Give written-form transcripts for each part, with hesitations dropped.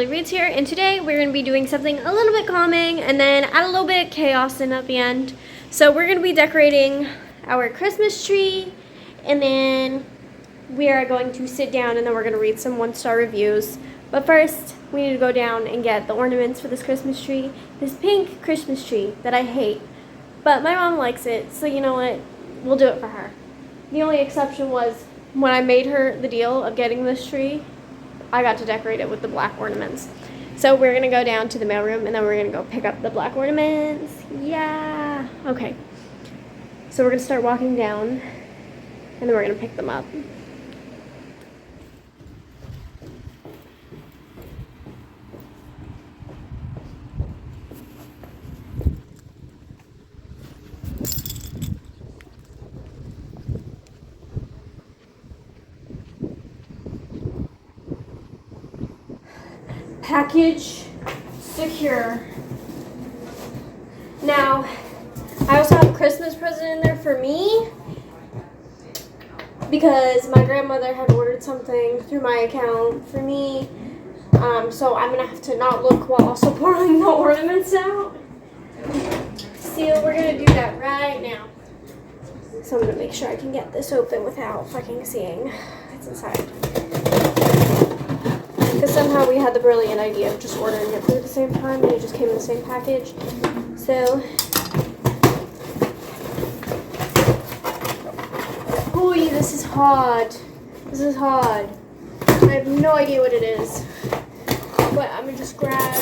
Lily Reads here, and today we're going to be doing something a little bit calming and then add a little bit of chaos in at the end. So we're going to be decorating our Christmas tree, and then we are going to sit down and then we're going to read some one-star reviews. But first, we need to go down and get the ornaments for this Christmas tree. This pink Christmas tree that I hate, but my mom likes it, so you know what? We'll do it for her. The only exception was when I made her the deal of getting this tree, I got to decorate it with the black ornaments. So we're going to go down to the mailroom and then we're going to go pick up the black ornaments. Yeah. Okay. So we're going to start walking down and then we're going to pick them up. Package secure. Now, I also have a Christmas present in there for me because my grandmother had ordered something through my account for me. So I'm gonna have to not look while also pouring the ornaments out. So we're gonna do that right now. So I'm gonna make sure I can get this open without fucking seeing what's inside. Because somehow we had the brilliant idea of just ordering it through at the same time and it just came in the same package. So, ooh, this is hard. This is hard. I have no idea what it is. But I'm gonna just grab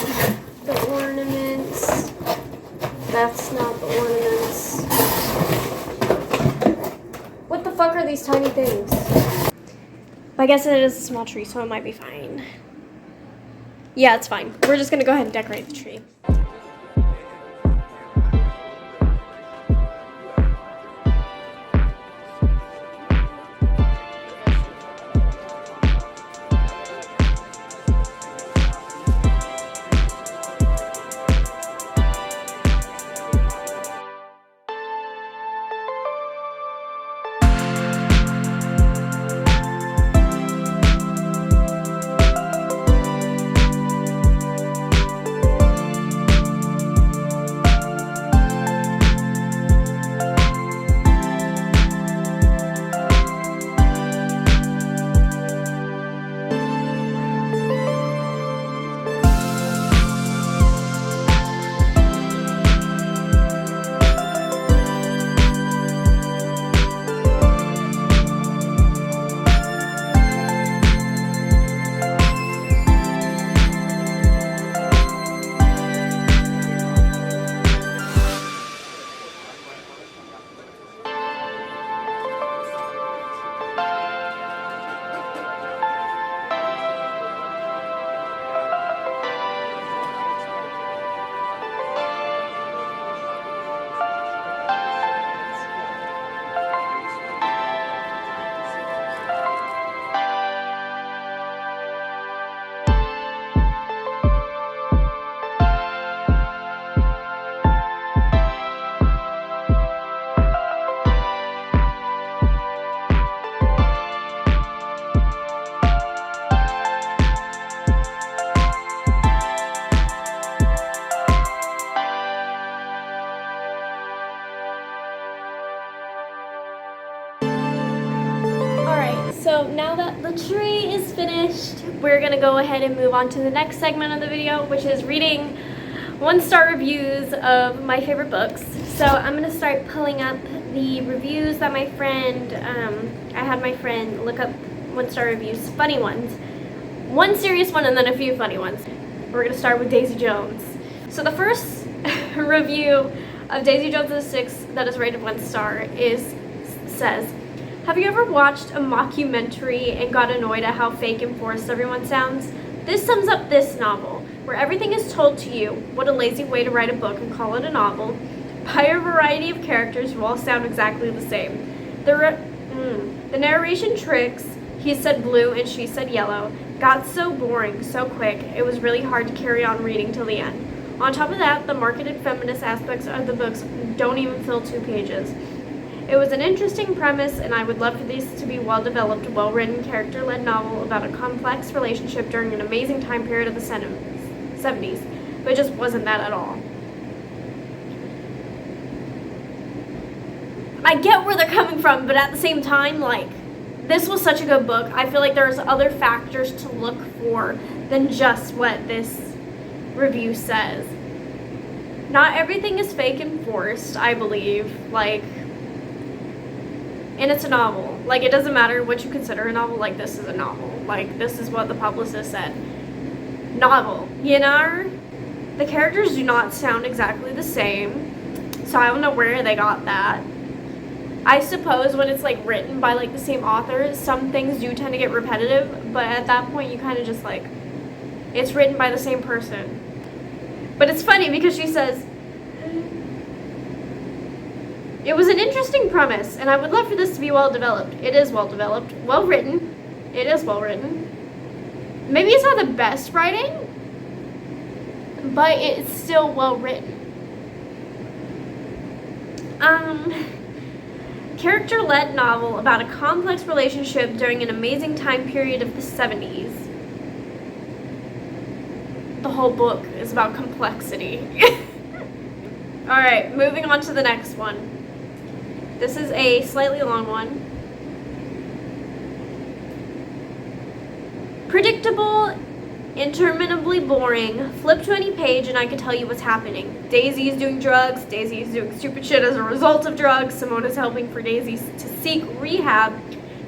the ornaments. That's not the ornaments. What the fuck are these tiny things? I guess it is a small tree, so it might be fine. Yeah, it's fine. We're just gonna go ahead and decorate the tree. So now that the tree is finished, we're gonna go ahead and move on to the next segment of the video, which is reading one-star reviews of my favorite books. So I'm gonna start pulling up the reviews that my friend, I had my friend look up one-star reviews, funny ones. One serious one and then a few funny ones. We're gonna start with Daisy Jones. So the first review of Daisy Jones and the Six that is rated 1 star says, "Have you ever watched a mockumentary and got annoyed at how fake and forced everyone sounds? This sums up this novel, where everything is told to you. What a lazy way to write a book and call it a novel. By a variety of characters who all sound exactly the same. The narration tricks, he said blue and she said yellow, got so boring so quick it was really hard to carry on reading till the end. On top of that, the marketed feminist aspects of the books don't even fill 2 pages. It was an interesting premise, and I would love for these to be well-developed, well-written, character-led novel about a complex relationship during an amazing time period of the 70s, but it just wasn't that at all. I get where they're coming from, but at the same time, like, this was such a good book. I feel like there's other factors to look for than just what this review says. Not everything is fake and forced, I believe. Like, and it's a novel. Like, it doesn't matter what you consider a novel. Like, this is a novel. Like, this is what the publicist said. Novel, you know? The characters do not sound exactly the same, so I don't know where they got that. I suppose when it's like written by like the same author, some things do tend to get repetitive, but at that point you kind of just like, it's written by the same person. But it's funny because she says, it was an interesting premise, and I would love for this to be well developed. It is well developed. Well written. It is well written. Maybe it's not the best writing, but it's still well written. Character-led novel about a complex relationship during an amazing time period of the 70s. The whole book is about complexity. Alright, moving on to the next one. This is a slightly long one. Predictable, interminably boring. Flip to any page and I can tell you what's happening. Daisy is doing drugs. Daisy is doing stupid shit as a result of drugs. Simone is helping for Daisy to seek rehab.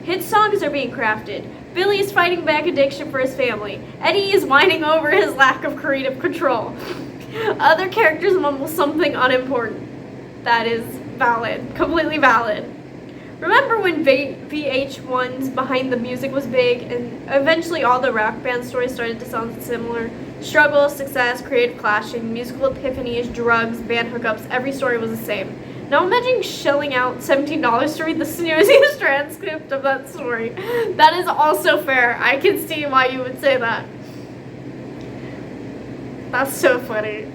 Hit songs are being crafted. Billy is fighting back addiction for his family. Eddie is whining over his lack of creative control. Other characters mumble something unimportant. That is valid. Completely valid. Remember when VH1's Behind the Music was big, and eventually all the rock band stories started to sound similar? Struggle, success, creative clashing, musical epiphanies, drugs, band hookups, every story was the same. Now imagine shelling out $17 to read the snooziest transcript of that story. That is also fair. I can see why you would say that. That's so funny.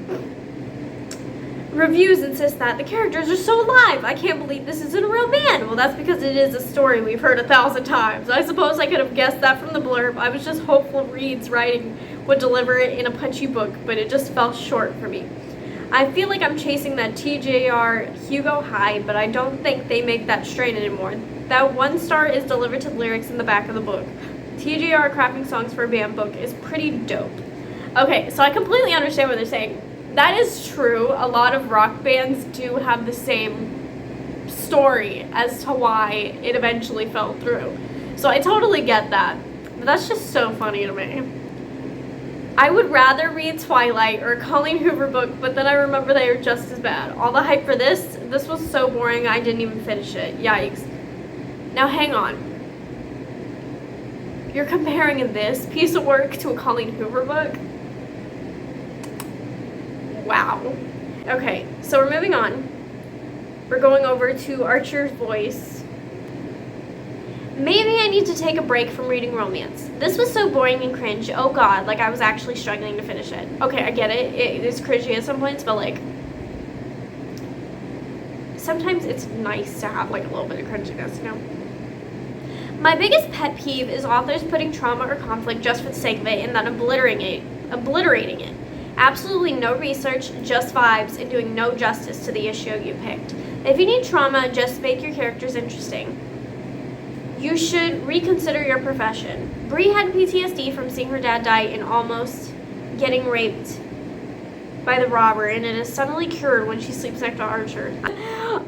Reviews insist that the characters are so alive. I can't believe this isn't a real man. Well, that's because it is a story we've heard 1,000 times. I suppose I could have guessed that from the blurb. I was just hopeful Reed's writing would deliver it in a punchy book, but it just fell short for me. I feel like I'm chasing that TJR Hugo high, but I don't think they make that strain anymore. That 1 star is delivered to the lyrics in the back of the book. TJR crafting songs for a band book is pretty dope. Okay, so I completely understand what they're saying. That is true. A lot of rock bands do have the same story as to why it eventually fell through. So I totally get that. But that's just so funny to me. I would rather read Twilight or a Colleen Hoover book, but then I remember they are just as bad. All the hype for this was so boring I didn't even finish it. Yikes. Now hang on. You're comparing this piece of work to a Colleen Hoover book? Wow. Okay, so we're moving on. We're going over to Archer's Voice. Maybe I need to take a break from reading romance. This was so boring and cringe. Oh god, like I was actually struggling to finish it. Okay, I get it. It is cringy at some points, but like, sometimes it's nice to have like a little bit of cringiness, you know? My biggest pet peeve is authors putting trauma or conflict just for the sake of it and then obliterating it. Absolutely no research, just vibes, and doing no justice to the issue you picked. If you need trauma, just make your characters interesting. You should reconsider your profession. Bree had PTSD from seeing her dad die and almost getting raped by the robber, and it is suddenly cured when she sleeps next to Archer.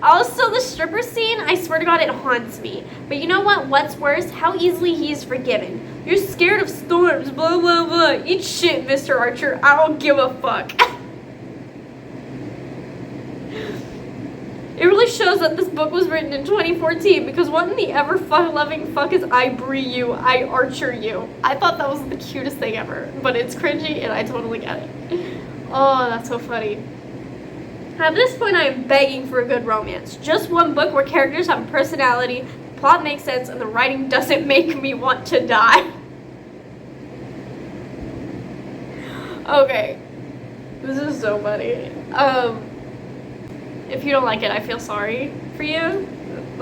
Also, the stripper scene, I swear to God, it haunts me. But you know what? What's worse? How easily he's forgiven. You're scared of storms, blah, blah, blah. Eat shit, Mr. Archer. I don't give a fuck. It really shows that this book was written in 2014, because what in the ever loving fuck is I Bree you, I Archer you? I thought that was the cutest thing ever, but it's cringy and I totally get it. Oh, that's so funny. At this point, I am begging for a good romance. Just one book where characters have a personality, the plot makes sense, and the writing doesn't make me want to die. Okay. This is so funny. If you don't like it, I feel sorry for you.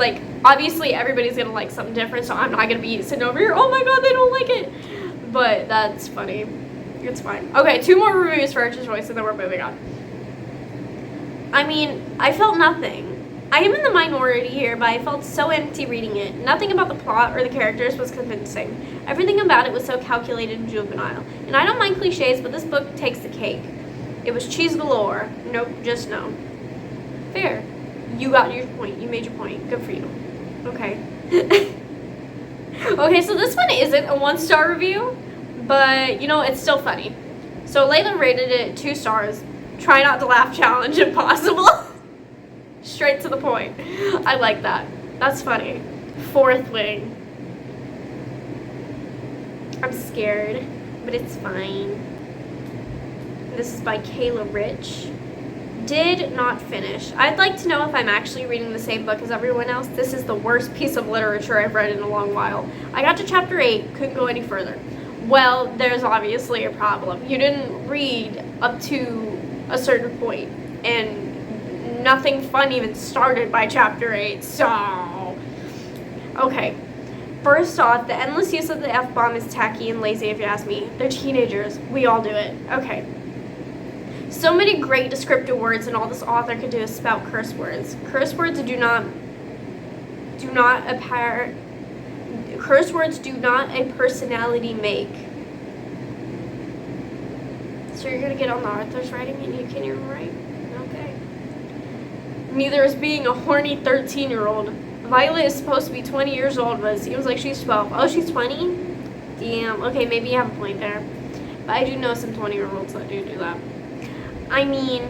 like, obviously everybody's gonna like something different, so I'm not gonna be sitting over here, oh my god, they don't like it. But that's funny. It's fine. Okay, 2 more reviews for Archer's Voice and then we're moving on. I mean, I felt nothing. I am in the minority here, but I felt so empty reading it. Nothing about the plot or the characters was convincing. Everything about it was so calculated and juvenile. And I don't mind cliches, but this book takes the cake. It was cheese galore. Nope, just no. Fair. You got your point. You made your point. Good for you. Okay. Okay, so this one isn't a 1-star review, but, you know, it's still funny. So Layla rated it 2 stars. Try not to laugh challenge if possible. Straight to the point. I like that. That's funny. 4th wing. I'm scared, but it's fine. This is by Kayla Rich. Did not finish. I'd like to know if I'm actually reading the same book as everyone else. This is the worst piece of literature I've read in a long while. I got to chapter 8, couldn't go any further. Well, there's obviously a problem. You didn't read up to a certain point, and nothing fun even started by chapter 8, so... Okay. First off, the endless use of the F-bomb is tacky and lazy if you ask me. They're teenagers. We all do it. Okay. So many great descriptive words, and all this author could do is spout curse words. Curse words do not a personality make. So you're gonna get on the author's writing and you can't even write? Okay. Neither is being a horny 13-year-old. Violet is supposed to be 20 years old, but it seems like she's 12. Oh, she's 20? Damn. Okay, maybe you have a point there. But I do know some 20-year-olds that do that. I mean,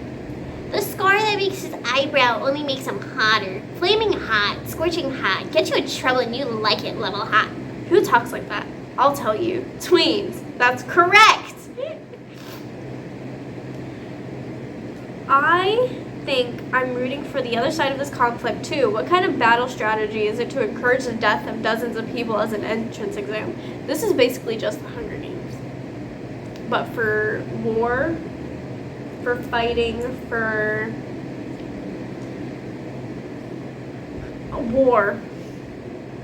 the scar that makes his eyebrow only makes him hotter. Flaming hot, scorching hot, get you in trouble and you like it level hot. Who talks like that? I'll tell you. Tweens. That's correct. I think I'm rooting for the other side of this conflict too. What kind of battle strategy is it to encourage the death of dozens of people as an entrance exam? This is basically just the Hunger Games. But for war, for fighting, for war.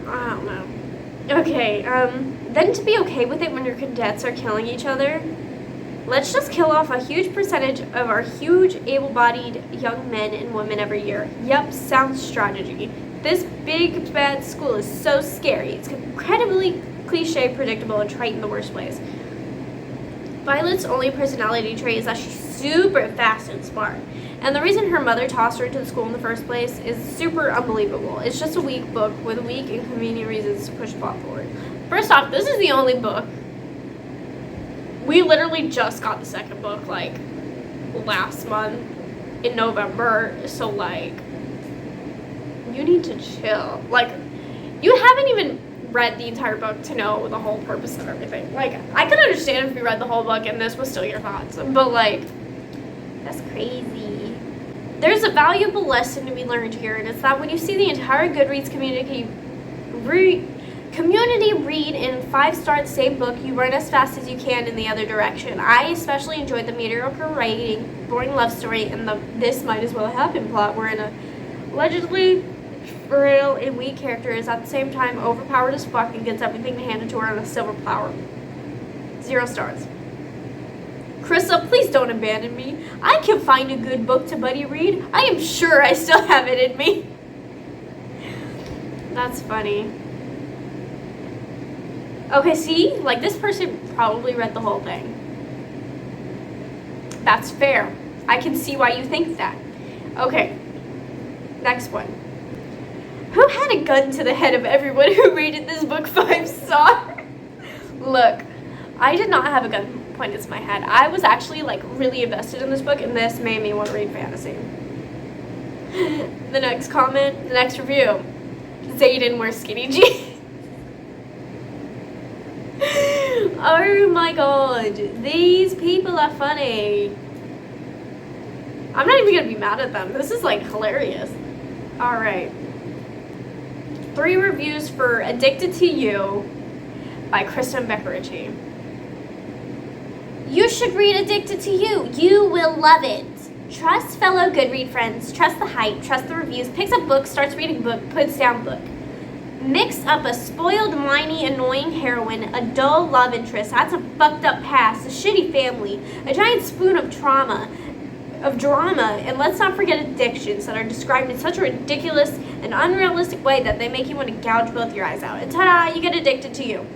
I don't know. Okay, then to be okay with it when your cadets are killing each other. Let's just kill off a huge percentage of our huge, able-bodied young men and women every year. Yep, sounds strategy. This big, bad school is so scary. It's incredibly cliche, predictable, and trite in the worst ways. Violet's only personality trait is that she's super fast and smart. And the reason her mother tossed her into the school in the first place is super unbelievable. It's just a weak book with weak and convenient reasons to push plot forward. First off, this is the only book. We literally just got the second book, like, last month in November, so, like, you need to chill. Like, you haven't even read the entire book to know the whole purpose of everything. Like, I could understand if you read the whole book and this was still your thoughts, but, like, that's crazy. There's a valuable lesson to be learned here, and it's that when you see the entire Goodreads community read in 5-star the same book, you run as fast as you can in the other direction. I especially enjoyed the mediocre writing, boring love story, and the this might as well happen plot, wherein a allegedly frail and weak character is at the same time overpowered as fuck and gets everything handed to her on a silver platter. 0 stars. Krista, please don't abandon me. I can find a good book to buddy read. I am sure I still have it in me. That's funny. Okay, see? Like, this person probably read the whole thing. That's fair. I can see why you think that. Okay. Next one. Who had a gun to the head of everyone who rated this book 5 stars? Look, I did not have a gun pointed to my head. I was actually, like, really invested in this book, and this made me want to read fantasy. The next comment, the next review. Zayden wears skinny jeans. Oh my god, these people are funny. I'm not even gonna be mad at them. This is like hilarious. Alright. 3 reviews for Addicted to You by Kristen Beckerici. You should read Addicted to You. You will love it. Trust fellow Goodread friends, trust the hype, trust the reviews, picks up book, starts reading book, puts down book. Mix up a spoiled, whiny, annoying heroine, a dull love interest, that's a fucked up past, a shitty family, a giant spoon of drama, and let's not forget addictions that are described in such a ridiculous and unrealistic way that they make you want to gouge both your eyes out. And ta-da, you get addicted to you.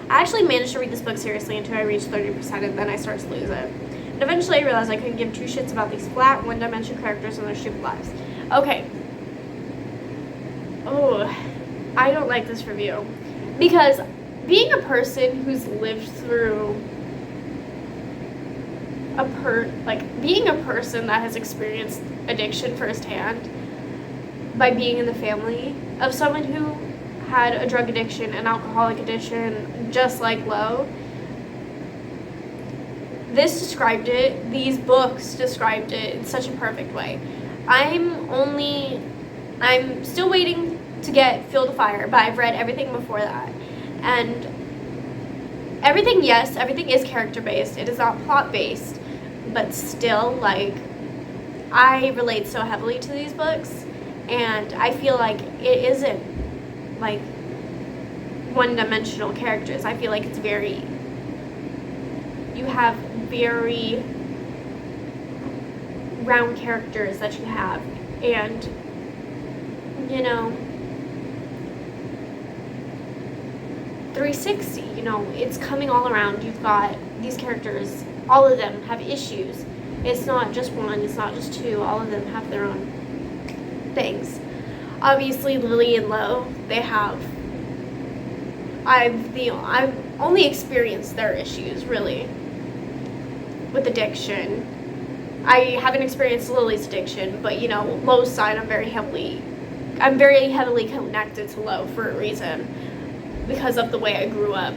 I actually managed to read this book seriously until I reached 30%, and then I started to lose it. And eventually I realized I couldn't give two shits about these flat, one-dimensional characters and their stupid lives. Okay. Oh, I don't like this review. Because being a person who's lived through being a person that has experienced addiction firsthand by being in the family of someone who had a drug addiction, an alcoholic addiction, just like Lo, these books described it in such a perfect way. I'm still waiting to get Fuel to Fire, but I've read everything before that. And everything is character-based. It is not plot-based, but still, like, I relate so heavily to these books, and I feel like it isn't, like, one-dimensional characters. I feel like it's you have very round characters that you have, and, you know, 360, you know, it's coming all around. You've got these characters, all of them have issues. It's not just one, it's not just two, all of them have their own things. Obviously, Lily and Lo, I've only experienced their issues, really, with addiction. I haven't experienced Lily's addiction, but, you know, Lo's side, I'm very heavily connected to Lo for a reason, because of the way I grew up.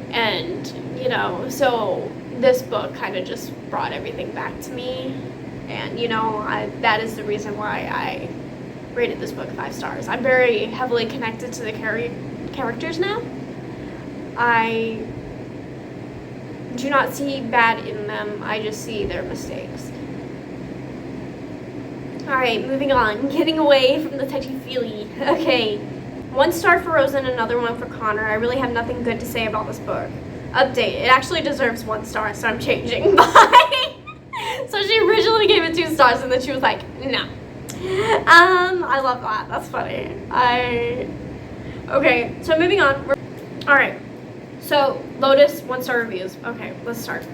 And, you know, so this book kind of just brought everything back to me. And, you know, that is the reason why I rated this book 5 stars. I'm very heavily connected to the characters now. I do not see bad in them. I just see their mistakes. Alright, moving on. Getting away from the touchy-feely. Okay. 1 star for Rose and another one for Connor. I really have nothing good to say about this book. Update. It actually deserves 1 star, so I'm changing. Bye! So she originally gave it 2 stars, and then she was like, no. I love that. That's funny. Okay, so moving on. Alright. So, Lotus 1 star reviews. Okay, let's start.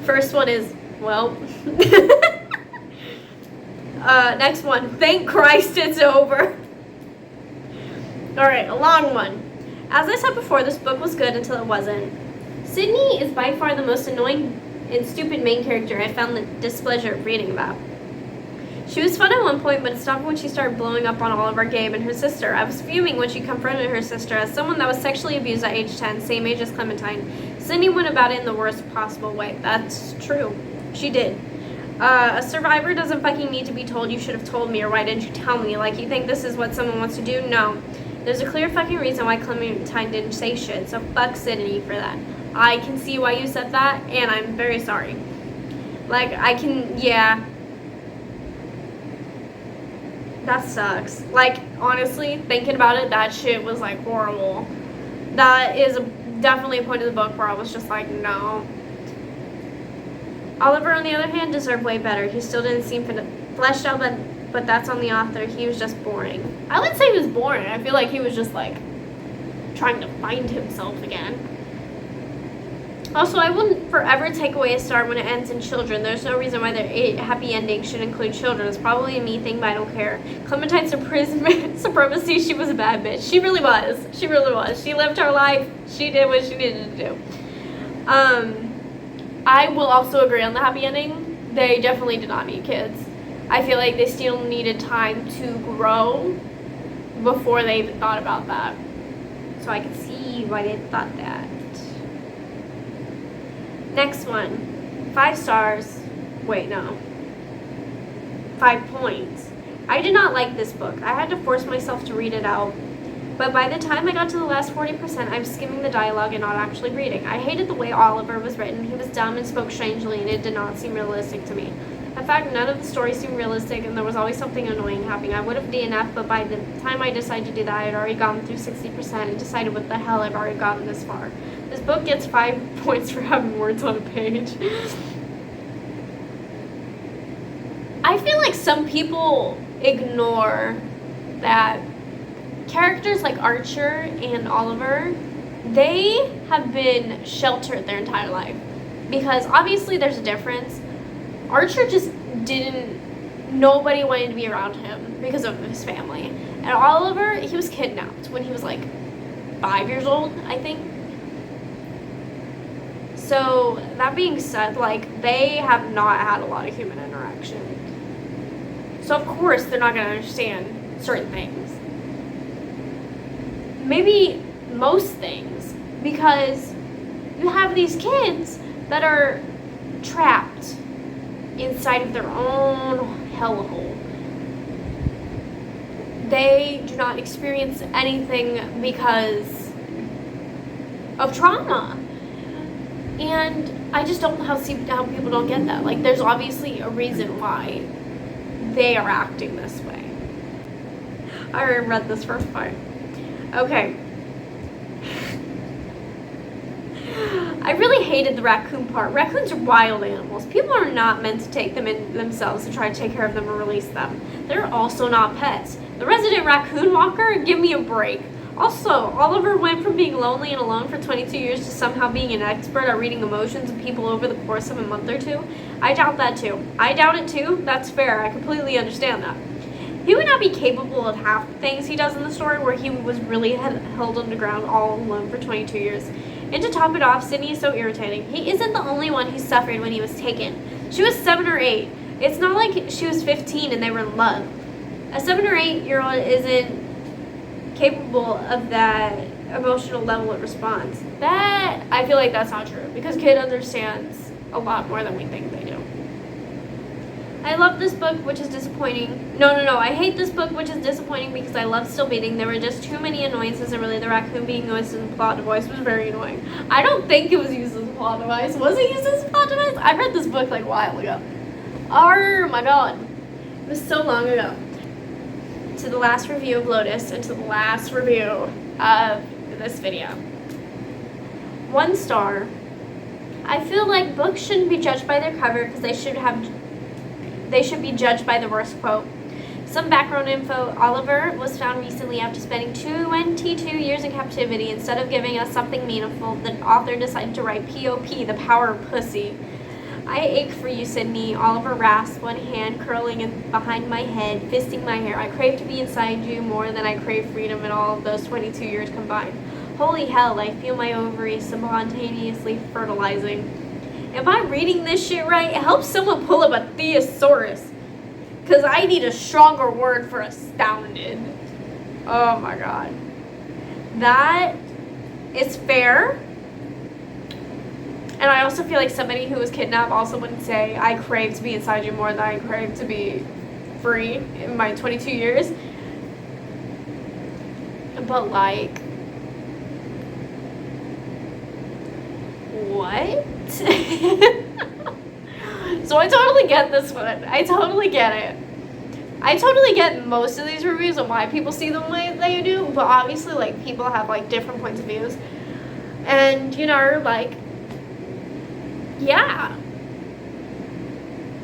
First one is, well... next one. Thank Christ it's over. Alright, a long one. As I said before, this book was good until it wasn't. Sydney is by far the most annoying and stupid main character I found the displeasure of reading about. She was fun at one point, but it stopped when she started blowing up on Oliver, Gabe, and her sister. I was fuming when she confronted her sister as someone that was sexually abused at age 10, same age as Clementine. Sydney went about it in the worst possible way. That's true. She did. A survivor doesn't fucking need to be told you should have told me, or why didn't you tell me? Like, you think this is what someone wants to do? No. There's a clear fucking reason why Clementine didn't say shit, so fuck Sydney for that. I can see why you said that, and I'm very sorry. Like, yeah. That sucks. Like, honestly, thinking about it, that shit was, like, horrible. That is definitely a point of the book where I was just like, no. Oliver, on the other hand, deserved way better. He still didn't seem fleshed out, but that's on the author. He was just boring. I wouldn't say he was boring. I feel like he was just, like, trying to find himself again. Also, I wouldn't forever take away a star when it ends in children. There's no reason why their happy ending should include children. It's probably a me thing, but I don't care. Clementine's supremacy, she was a bad bitch. She really was. She really was. She lived her life. She did what she needed to do. I will also agree on the happy ending. They definitely did not need kids. I feel like they still needed time to grow before they even thought about that. So I can see why they thought that. Next one. 5 stars. Wait, no. 5 points. I did not like this book. I had to force myself to read it out. But by the time I got to the last 40%, I'm skimming the dialogue and not actually reading. I hated the way Oliver was written. He was dumb and spoke strangely, and it did not seem realistic to me. In fact, none of the stories seemed realistic, and there was always something annoying happening. I would have DNF'd, but by the time I decided to do that, I had already gotten through 60% and decided what the hell, I've already gotten this far. This book gets 5 points for having words on a page. I feel like some people ignore that characters like Archer and Oliver, they have been sheltered their entire life. Because obviously there's a difference. Archer just nobody wanted to be around him because of his family. And Oliver, he was kidnapped when he was like 5 years old, I think. So that being said, like, they have not had a lot of human interaction. So of course they're not going to understand certain things. Maybe most things, because you have these kids that are trapped inside of their own hellhole. They do not experience anything because of trauma. And I just don't know how people don't get that. Like, there's obviously a reason why they are acting this way. I already read this first part. Okay. I really hated the raccoon part. Raccoons are wild animals. People are not meant to take them in themselves and try to take care of them or release them. They're also not pets. The resident raccoon walker? Give me a break. Also, Oliver went from being lonely and alone for 22 years to somehow being an expert at reading emotions of people over the course of a month or two. I doubt that too. I doubt it too. That's fair. I completely understand that. He would not be capable of half the things he does in the story, where he was really held underground all alone for 22 years. And to top it off, Sydney is so irritating. He isn't the only one who suffered when he was taken. She was 7 or 8. It's not like she was 15 and they were in love. A 7 or 8-year-old isn't capable of that emotional level of response. That, I feel like that's not true, because kid understands a lot more than we think they do. I love this book, which is disappointing. No, I hate this book, which is disappointing because I love Still Beating. There were just too many annoyances, and really the raccoon being used as a plot device was very annoying. I don't think it was used as a plot device. Was it used as a plot device? I read this book like a while ago. Oh my god. It was so long ago. To the last review of Lotus, and to the last review of this video. 1 star. I feel like books shouldn't be judged by their cover because they should be judged by the worst quote. Some background info. Oliver was found recently after spending 22 years in captivity. Instead of giving us something meaningful, the author decided to write P.O.P., the power of pussy. I ache for you, Sydney. Oliver rasped, one hand curling in behind my head, fisting my hair. I crave to be inside you more than I crave freedom in all of those 22 years combined. Holy hell, I feel my ovaries spontaneously fertilizing. Am I reading this shit right? Help someone pull up a thesaurus, because I need a stronger word for astounded. Oh my god. That is fair. And I also feel like somebody who was kidnapped also wouldn't say, I crave to be inside you more than I crave to be free in my 22 years. But like, what? So I totally get this one. I totally get it. I totally get most of these reviews and why people see them the way they do, but obviously, like, people have, like, different points of views. And, you know, like, yeah.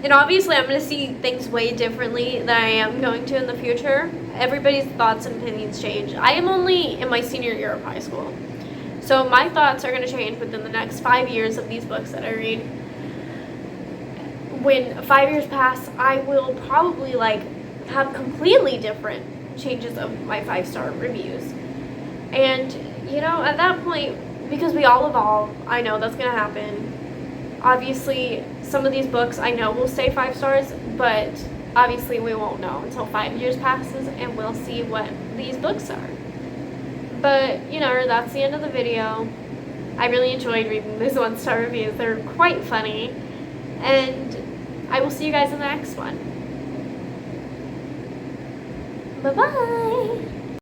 And obviously I'm going to see things way differently than I am going to in the future. Everybody's thoughts and opinions change. I am only in my senior year of high school. So my thoughts are going to change within the next 5 years of these books that I read. When 5 years pass, I will probably, like, have completely different changes of my 5-star reviews. And, you know, at that point, because we all evolve, I know that's going to happen. Obviously, some of these books I know will stay 5 stars, but obviously we won't know until 5 years passes and we'll see what these books are. But, you know, that's the end of the video. I really enjoyed reading these 1-star reviews. They're quite funny. And I will see you guys in the next one. Bye-bye!